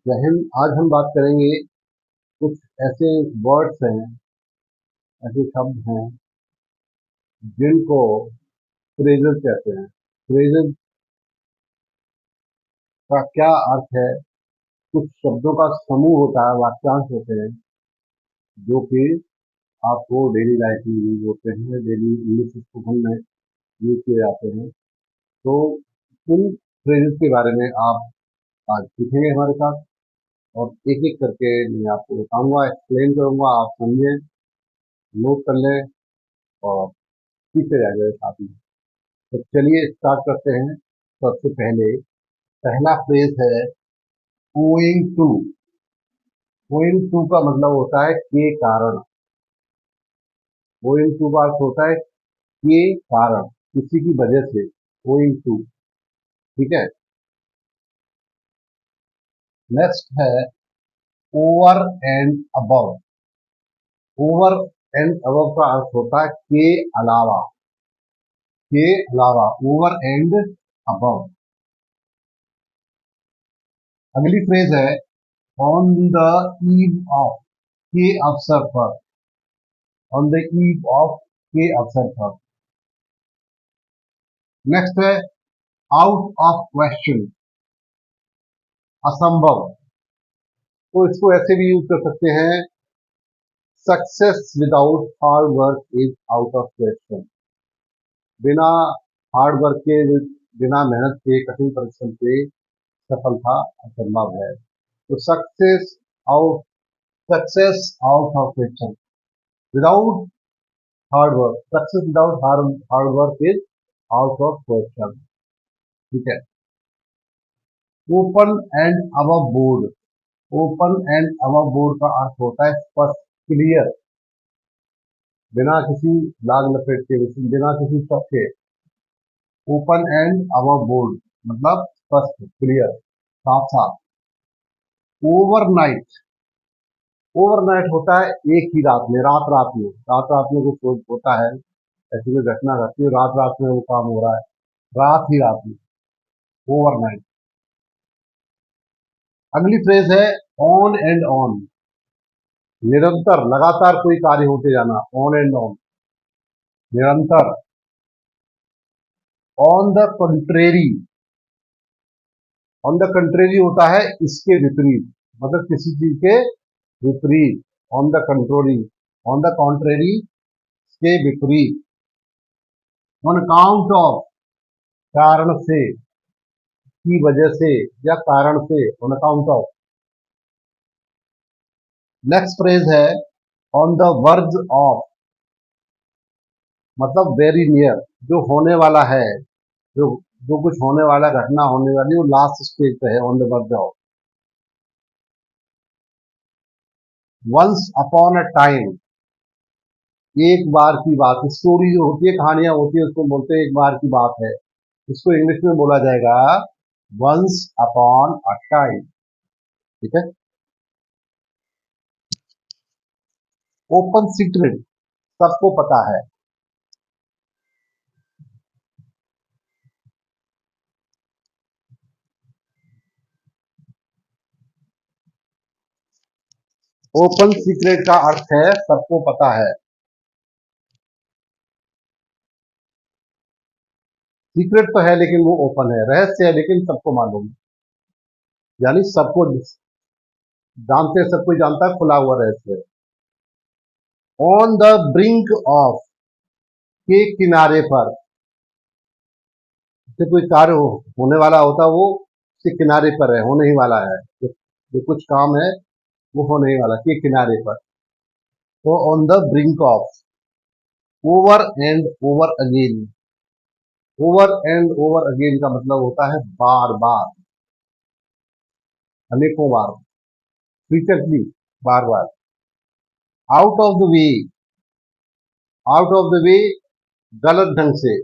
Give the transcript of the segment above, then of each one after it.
जय हिंद। आज हम बात करेंगे कुछ ऐसे वर्ड्स हैं, ऐसे शब्द हैं जिनको फ्रेजेस कहते हैं। फ्रेजेस का क्या अर्थ है? कुछ शब्दों का समूह होता है, वाक्यांश होते हैं जो कि आपको डेली लाइफ में यूज होते हैं, डेली इंग्लिश स्पोकन में यूज किए जाते हैं। तो उन फ्रेजेस के बारे में आप आज सीखेंगे हमारे साथ, और एक एक करके मैं आपको बताऊंगा, एक्सप्लेन करूंगा, आप समझें, नोट कर लें और सीखते जाएंगे साथ में। तो चलिए स्टार्ट करते हैं। सबसे पहले पहला फ्रेज है ओइंग टू। ओइंग टू का मतलब होता है के कारण। ओइंग टू का अर्थ होता है के कारण, किसी की वजह से। ओइंग टू, ठीक है। नेक्स्ट है over and above. Over and above का अर्थ होता है के अलावा। के अलावा, ओवर एंड अबव। अगली फ्रेज है ऑन द ईव ऑफ। के अवसर पर। ऑन द ईव ऑफ, के अवसर पर। नेक्स्ट है आउट ऑफ क्वेश्चन, असंभव। तो इसको ऐसे भी यूज कर सकते हैं, success without hard work is out of question. बिना हार्ड वर्क के, बिना मेहनत के, कठिन परिश्रम के सफलता असंभव है। तो out success out of question, without hard work. Success without hard work is out of question, ठीक है। Open and above board. Open and above board का अर्थ होता है स्पष्ट, क्लियर, बिना किसी लाग लपेट के, बिना किसी शक के। ओपन एंड अबव बोर्ड मतलब स्पष्ट, क्लियर, साफ साफ। ओवरनाइट। ओवरनाइट होता है एक ही रात में, रात रात में। रात रात में कुछ होता है, ऐसी कोई घटना घटती है, रात रात में वो काम हो रहा है, रात ही रात में। ओवरनाइट। अगली फ्रेज है ऑन एंड ऑन। निरंतर, लगातार कोई कार्य होते जाना, ऑन एंड ऑन, निरंतर। On the contrary. On the contrary होता है इसके विपरीत, मतलब किसी चीज के विपरीत। On the contrary, on the contrary, के विपरीत। ऑन अकाउंट ऑफ, कारण से, की वजह से या कारण से, on account of. Next phrase है ऑन द वर्ज ऑफ, मतलब वेरी नियर, जो होने वाला है, जो जो कुछ होने वाला, घटना होने वाली, वो लास्ट स्टेज पे है, on the verge of. Once upon a time, एक बार की बात। स्टोरी जो होती है, कहानियां होती है, उसको बोलते हैं एक बार की बात है। इसको इंग्लिश में बोला जाएगा वंस अपॉन अ टाइम, ठीक है। ओपन सीक्रेट, सबको पता है। ओपन सीक्रेट का अर्थ है सबको पता है। सीक्रेट तो है लेकिन वो ओपन है, रहस्य है लेकिन सबको मालूम है, यानी सबको जानते हैं, सब कोई जानता है, खुला हुआ रहस्य है। ऑन द ब्रिंक ऑफ, के किनारे पर। जैसे कोई कार्य होने वाला होता है, वो उसके किनारे पर है, होने ही वाला है। जो कुछ काम है वो होने ही वाला, के किनारे पर। तो on the brink of. Over and over again. Over and over again का मतलब होता है बार बार, अनेकों बार, फ्रीक्वेंटली, बार बार। Out of the way. Out of the way, गलत ढंग से।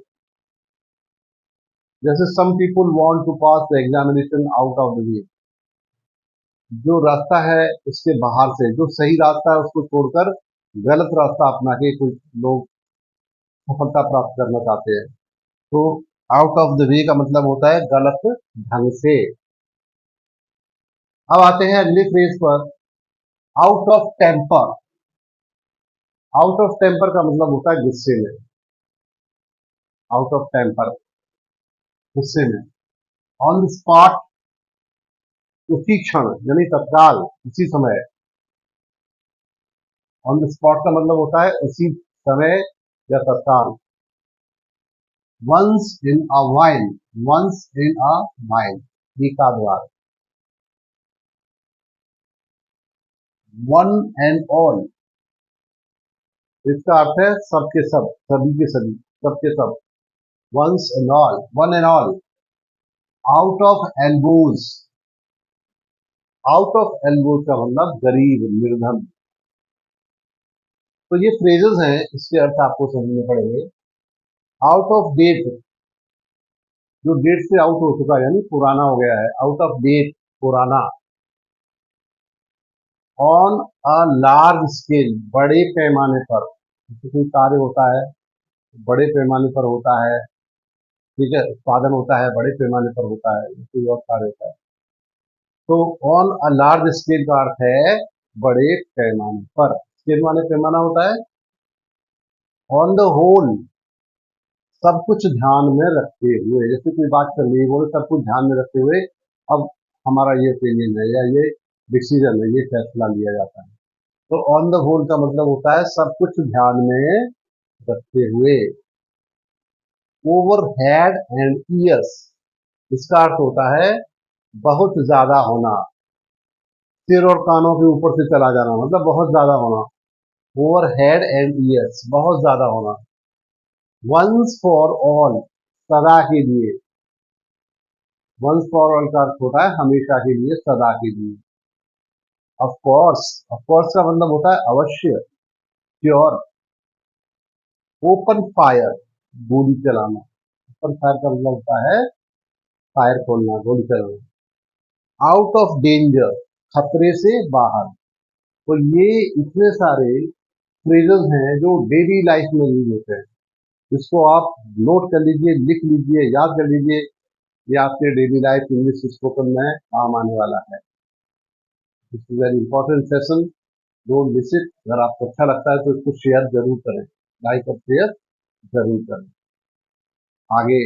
जैसे some people want to pass the examination out of the way, जो रास्ता है उसके बाहर से, जो सही रास्ता है उसको छोड़कर गलत रास्ता अपना के कुछ लोग सफलता प्राप्त करना चाहते हैं। तो आउट ऑफ द वे का मतलब होता है गलत ढंग से। अब आते हैं अगले फ्रेज पर, out of temper. Out of temper का मतलब होता है गुस्से में। आउट ऑफ टेम्पर, गुस्से में। ऑन द स्पॉट, उसी क्षण यानी तत्काल, उसी समय। ऑन द स्पॉट का मतलब होता है उसी समय या तत्काल। Once in a while, once in a while, एक आध बार। वन एंड ऑल, इसका अर्थ है सबके सब, सभी के सभी, सबके सब। Once and all, one and all. Out of elbows, out of elbows का मतलब गरीब, निर्धन। तो ये फ्रेजेस हैं, इसके अर्थ आपको समझने पड़ेंगे। आउट ऑफ डेट, जो डेट से आउट हो चुका है यानी पुराना हो गया है, आउट ऑफ डेट, पुराना। ऑन अ लार्ज स्केल, बड़े पैमाने पर। जैसे कोई कार्य होता है बड़े पैमाने पर होता है, ठीक है, उत्पादन होता है बड़े पैमाने पर होता है, कोई और कार्य होता है। तो ऑन अ लार्ज स्केल का अर्थ है बड़े पैमाने पर। स्केल माने पैमाना होता है। ऑन द होल, सब कुछ ध्यान में रखते हुए, जैसे कोई बात कर रही है बोले सब कुछ ध्यान में रखते हुए अब हमारा ये ओपिनियन है या ये डिसीजन है, ये फैसला लिया जाता है। तो ऑन द होल का मतलब होता है सब कुछ ध्यान में रखते हुए। ओवर हेड एंड ईयर्स, इसका अर्थ होता है बहुत ज्यादा होना, सिर और कानों के ऊपर से चला जाना, मतलब बहुत ज्यादा होना। ओवर हेड एंड ईयर्स, बहुत ज्यादा होना। वंस फॉर ऑल, सदा के लिए। वंस फॉर ऑल का अर्थ होता है हमेशा के लिए, सदा के लिए। ऑफ कोर्स, ऑफ कोर्स का मतलब होता है अवश्य, श्योर। ओपन फायर, गोली चलाना। ओपन फायर का मतलब होता है फायर खोलना, गोली चलाना। आउट ऑफ डेंजर, खतरे से बाहर। तो ये इतने सारे फ्रेजेस हैं जो डेली लाइफ में यूज होते हैं। इसको आप नोट कर लीजिए, लिख लीजिए, याद कर लीजिए। ये आपके डेली लाइफ इंग्लिश स्पोकन में काम आने वाला है। This is very important session, don't miss it. अगर आपको अच्छा लगता है तो इसको शेयर जरूर करें, लाइक और शेयर जरूर करें। आगे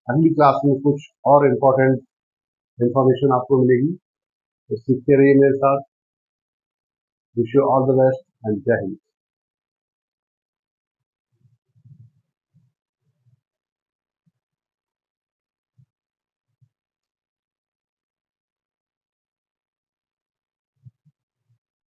अगली क्लास में कुछ और इम्पोर्टेंट इंफॉर्मेशन आपको मिलेगी, तो सीखते रहिए मेरे साथ। Wish you all the best and जय हिंद।